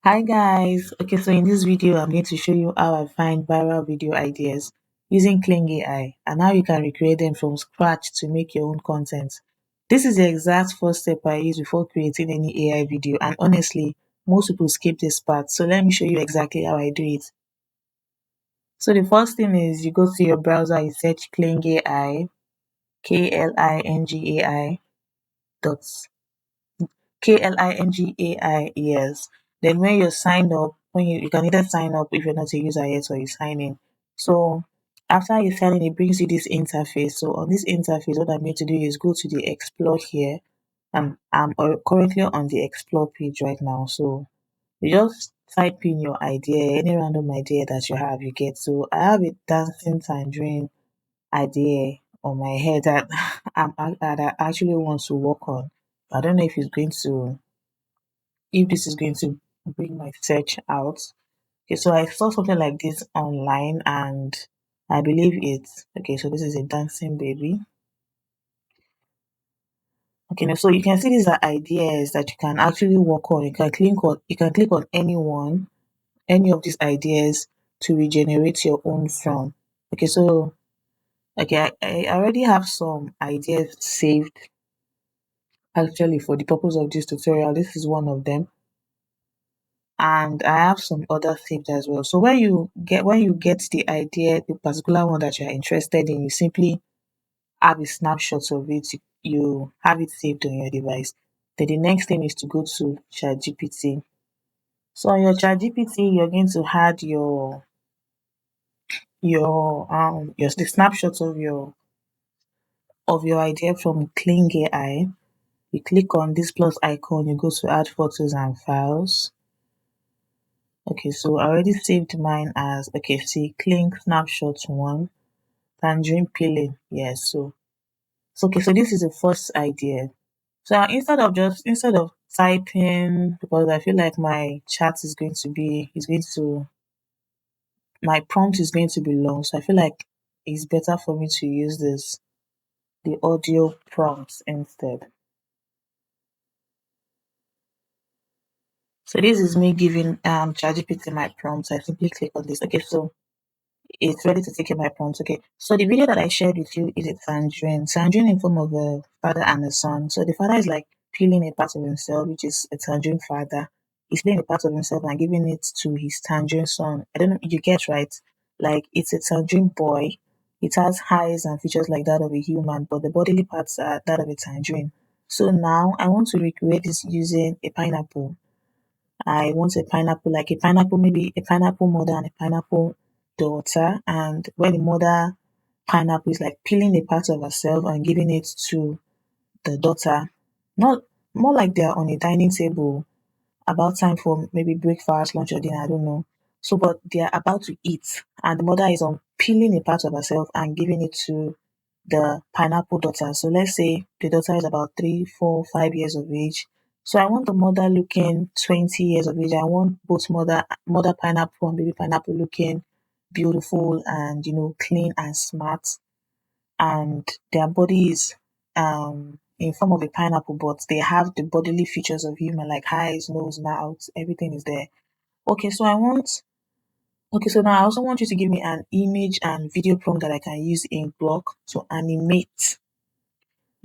Hi guys. Okay, so in this video, I'm going to show you how I find viral video ideas using Kling AI and how you can recreate them from scratch to make your own content. This is the exact first step I use before creating any AI video, and honestly, most people skip this part. So let me show you exactly how I do it. So the first thing is you go to your browser, you search Kling AI, KLINGAI dot KLINGAI, yes. Then when you're signed up, you can either sign up if you're not a user yet or you sign in. So after you sign in, it brings you this interface. So on this interface, what I'm going to do is go to the explore here. I'm currently on the explore page right now. So you just type in your idea, any random idea that you have, you get. So I have a dancing tangerine idea on my head that that I actually want to work on. I don't know if this is going to bring my search out. Okay, so I saw something like this online and I believe it's okay. So this is a dancing baby. Okay, now so you can see these are ideas that you can actually work on. You can click on any of these ideas to regenerate your own from. Okay, so I already have some ideas saved actually for the purpose of this tutorial. This is one of them. And I have some other saved as well. So when you get the idea, the particular one that you're interested in, you simply have a snapshot of it. You have it saved on your device. Then the next thing is to go to ChatGPT. So on your ChatGPT, you're going to add your the snapshot of your idea from Kling AI. You click on this plus icon, you go to add photos and files. Okay, so I already saved mine as okay, see Kling snapshot one, tangerine peeling. Yes, so okay, so this is the first idea. So instead of typing, because I feel like my chat is going to my prompt is going to be long. So I feel like it's better for me to use the audio prompts instead. So this is me giving ChatGPT my prompts. I simply click on this. Okay, so it's ready to take in my prompt. Okay, so the video that I shared with you is a tangerine. Tangerine in form of a father and a son. So the father is like peeling a part of himself, which is a tangerine father. He's peeling a part of himself and giving it to his tangerine son. I don't know, you get right? Like it's a tangerine boy. It has eyes and features like that of a human, but the bodily parts are that of a tangerine. So now I want to recreate this using a pineapple. I want a pineapple, like a pineapple, maybe a pineapple mother and a pineapple daughter. And when the mother pineapple is like peeling a part of herself and giving it to the daughter, not more like they're on a dining table, about time for maybe breakfast, lunch, or dinner, I don't know. So, but they're about to eat, and the mother is on peeling a part of herself and giving it to the pineapple daughter. So let's say the daughter is about 3, 4, 5 years of age. So I want the mother looking 20 years of age. I want both mother pineapple and baby pineapple looking beautiful and clean and smart, and their body is in form of a pineapple, but they have the bodily features of human, like eyes, nose, mouth, everything is there. Okay, so okay, so now I also want you to give me an image and video prompt that I can use in Block to animate.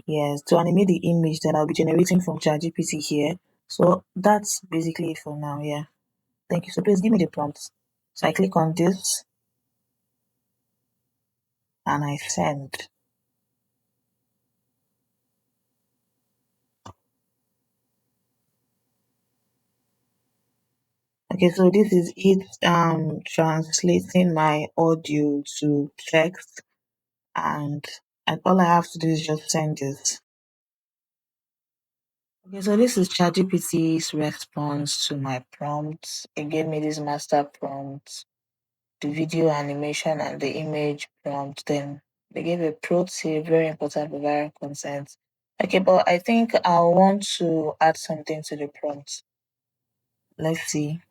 Yes, to animate the image that I'll be generating from ChatGPT here. So that's basically it for now. Yeah. Thank you. So please give me the prompts. So I click on this and I send. Okay, so this is it translating my audio to text, and all I have to do is just send this. Okay, so this is ChatGPT's response to my prompts. It gave me this master prompt, the video animation and the image prompt. Then they gave a pro tip, very important for viral content. Okay, but I think I want to add something to the prompt. Let's see.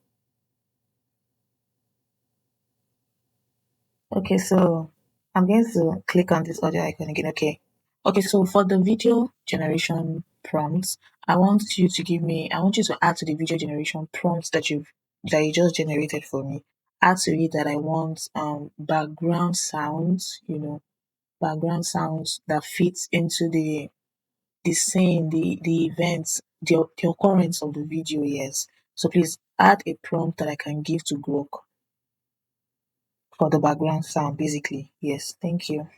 Okay, so I'm going to click on this audio icon again. Okay. Okay, so for the video generation prompts, I want you to add to the video generation prompts that you've that you just generated for me, add to it that I want background sounds, background sounds that fits into the scene, the events, the occurrence of the video, yes. So please add a prompt that I can give to Grok for the background sound, basically. Yes, thank you.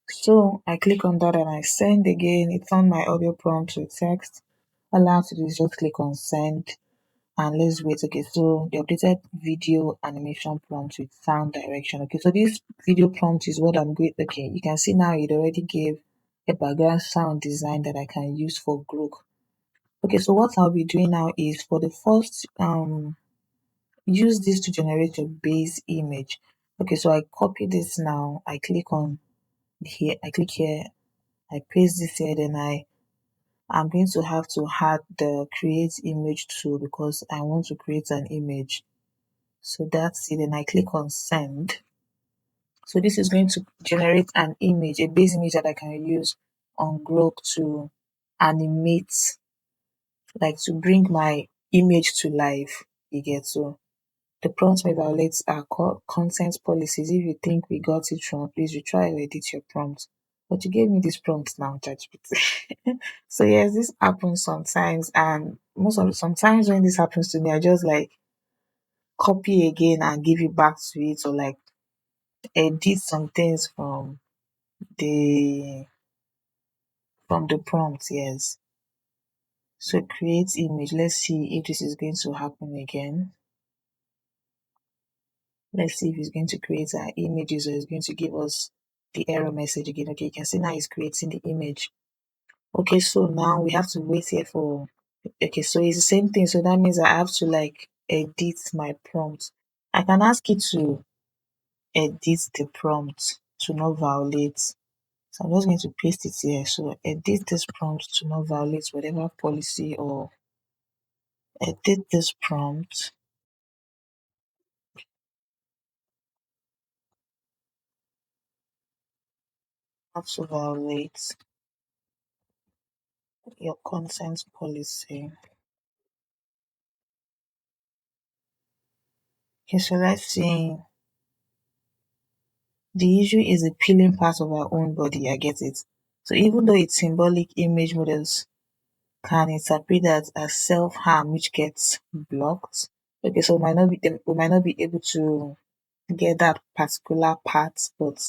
So I click on that and I send again. It's on my audio prompt to text. All I have to do is just click on send and let's wait. Okay, so the updated video animation prompt with sound direction. Okay, so this video prompt is what I'm going. Okay, you can see now it already gave a background sound design that I can use for Grok. Okay, so what I'll be doing now is for the first use this to generate your base image. Okay, so I copy this now. I click on here. I click here. I paste this here. Then I'm going to have to add the create image tool because I want to create an image. So that's it. Then I click on send. So this is going to generate an image, a base image that I can use on Grok to animate, like to bring my image to life. You get, so the prompt may violate our content policies. If you think we got it wrong, please retry or edit your prompt. But you gave me this prompt now, ChatGPT. So yes, this happens sometimes, and sometimes when this happens to me, I just like copy again and give it back to it, or like edit some things the the prompt. Yes. So create image. Let's see if this is going to happen again. Let's see if it's going to create our images or it's going to give us the error message again. Okay, you can see now it's creating the image. Okay, so now we have to wait here for, okay, so it's the same thing. So that means I have to like edit my prompt. I can ask it to edit the prompt to not violate. So I'm just going to paste it here. So edit this prompt to not violate whatever policy, or edit this prompt not to violate your consent policy. Okay, so let's see. The issue is the peeling part of our own body. I get it. So even though it's symbolic, image models can interpret that as self-harm, which gets blocked. Okay, so we might not be able to get that particular part, but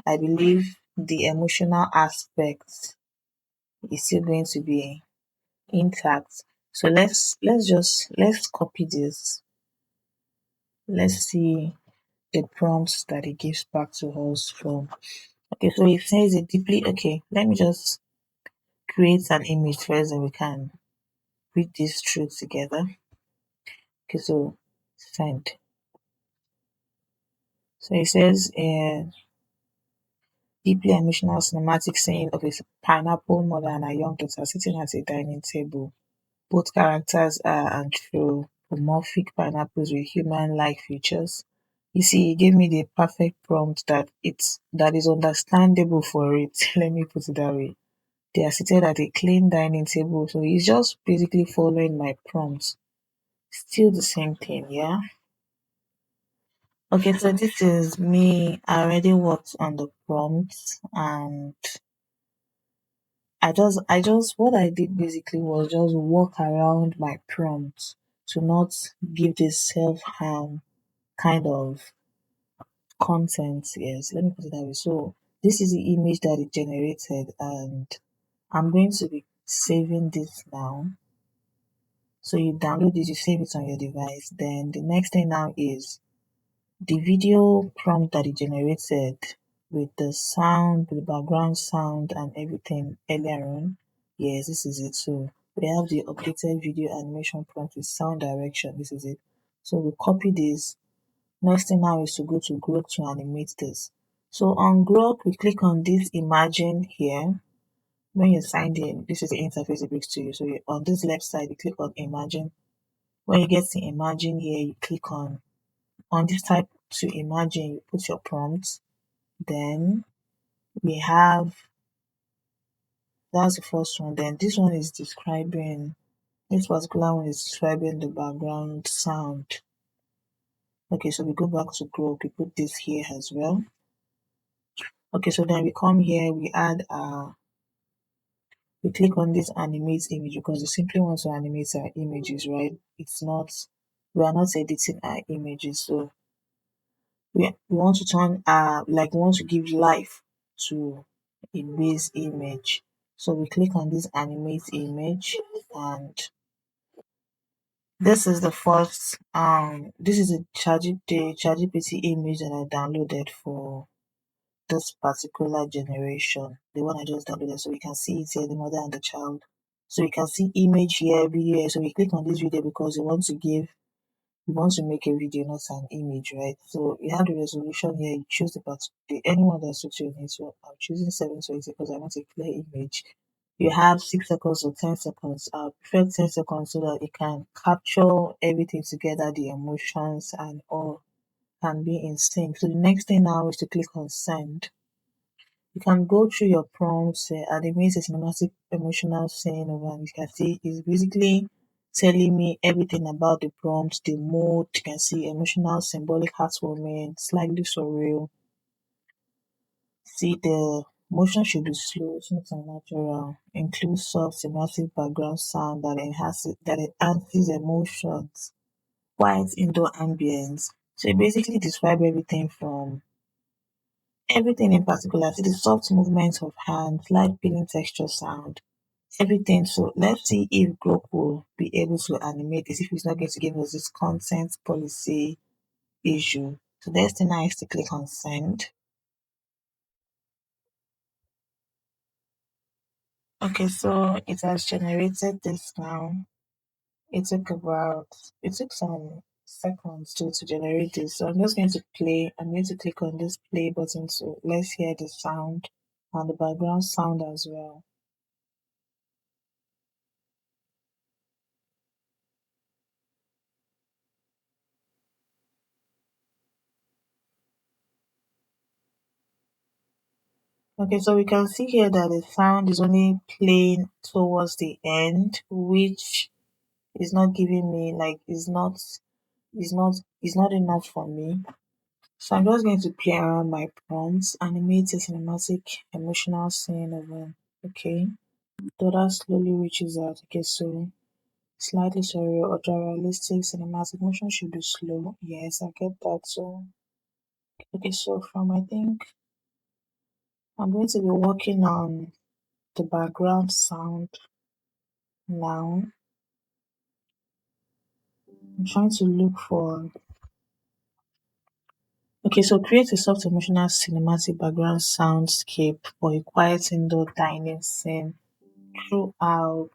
I believe the emotional aspect is still going to be intact. So let's copy this. Let's see the prompts that it gives back to us from. Okay, so it says it deeply. Okay, let me just create an image first and we can read this through together. Okay, so send. So it says deeply emotional cinematic scene of a pineapple mother and her young daughter sitting at a dining table. Both characters are anthropomorphic pineapples with human-like features. You see, it gave me the perfect prompt that is understandable for it. Let me put it that way. They are seated at a clean dining table, so it's just basically following my prompts. Still the same thing, yeah. Okay, so this is me. I already worked on the prompts, and what I did basically was just walk around my prompts to not give this self-harm kind of content. Yes, let me put it that way. So this is the image that it generated, and I'm going to be saving this now. So you download it, you save it on your device. Then the next thing now is the video prompt that it generated with the sound, the background sound and everything earlier on. Yes, this is it. So we have the updated video animation prompt with sound direction. This is it. So we copy this. Next thing now is to go to Grok to animate this. So on Grok, we click on this imagine here. When you signed in, this is the interface it brings to you. So on this left side, you click on imagine. When you get to imagine here, you click on this type to imagine, you put your prompt. Then we have That's the first one. Then this particular one is describing the background sound. Okay, so we go back to group, we put this here as well. Okay, so then we come here, we click on this animate image because we simply want to animate our images, right? We are not editing our images. So we want to we want to give life to a base image. So we click on this animate image, and this is the first, this is the ChatGPT image that I downloaded for this particular generation, the one I just downloaded. So we can see it here, the mother and the child. So you can see image here, video here. So we click on this video because we want to make a video, not an image, right? So you have the resolution here, you choose anyone that suits your needs. So I'm choosing 720 because I want a clear image. You have 6 seconds or 10 seconds. I prefer 10 seconds so that it can capture everything together, the emotions and all can be in sync. So the next thing now is to click on send. You can go through your prompts, and it means a cinematic emotional scene of, and you can see it's basically telling me everything about the prompt, the mood. You can see emotional, symbolic, heartwarming, slightly surreal. See, the motion should be slow, smooth and natural. Include soft, cinematic background sound that enhances emotions. Quiet indoor ambience. So it basically describe everything in particular. See the soft movements of hands, light feeling texture sound, everything. So let's see if Grok will be able to animate this, if it's not going to give us this content policy issue. So the next thing now is to click on send. Okay, so it has generated this now. It took some seconds to generate this. So I'm just going to play. I'm going to click on this play button. So let's hear the sound and the background sound as well. Okay, so we can see here that the sound is only playing towards the end, which is not giving me is not enough for me. So I'm just going to play around my prompts, animate a cinematic emotional scene of okay. Daughter slowly reaches out. Okay, so slightly surreal, ultra realistic, cinematic motion should be slow. Yes, I get that. So okay, so from I think I'm going to be working on the background sound now. I'm trying to look for. Okay, so create a soft emotional cinematic background soundscape for a quiet indoor dining scene throughout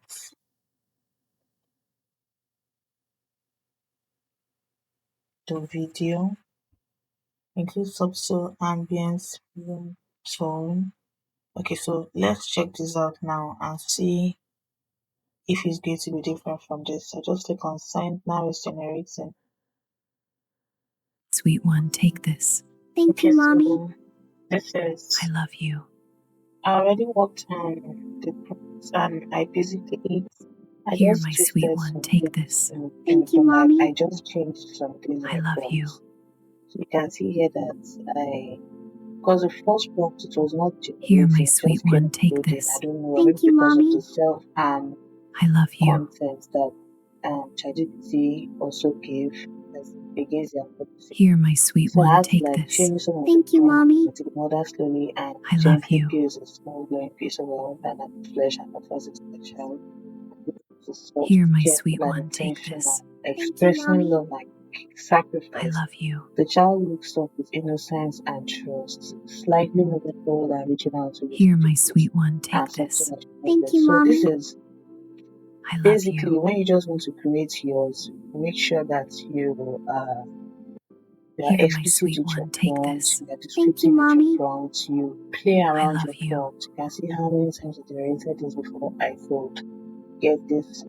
the video. Include subtle ambience, room tone. Okay, so let's check this out now and see if it's going to be different from this. So just click on send. Now it's generating. Sweet one, take this. Thank you, mommy. So this is. I love you. I already worked on the prompts and I Here, just my sweet twisted one, some take things this. Thank you, mommy. I just changed some things in I the love you. prompts. So you can see here that because the first prompt it was not Here, my generating, it sweet just kept one, take loading. I this. don't know, Thank maybe you, because of mommy. the self-harm I love you. content that ChatGPT also gave as against their policy. Here, my sweet So I one, had to take like this. change some of Thank the you, prompts mommy. to the mother slowly and I love gently you. peels a small glowing piece of her own banana flesh and offers it to the child. This is soft, Here, my careful sweet and one, take intentional, this. expressing love like I sacrifice. love you. The child looks up with innocence and trust, slightly moving forward and reaching out to Here, receive my the gift sweet one, and take something this. that she Thank needed. you, So this mommy. is I love basically you. when you just want to create yours, make sure that you are Here, my explicit sweet with your one, take prompts, this. you are Thank you, descriptive with your mommy. prompts, you play I around love your you. prompts. You can see how many times I generated this before I could get this in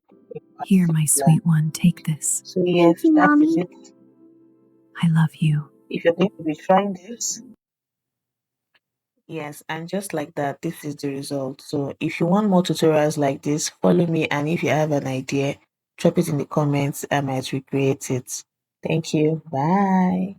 Here, my particular. sweet one, take this. So yes, Thank you, that is mommy. it. I love you. If you're going to be trying this, Yes, and just like that, this is the result. So if you want more tutorials like this, follow me, and if you have an idea, drop it in the comments. I might recreate it. Thank you. Bye.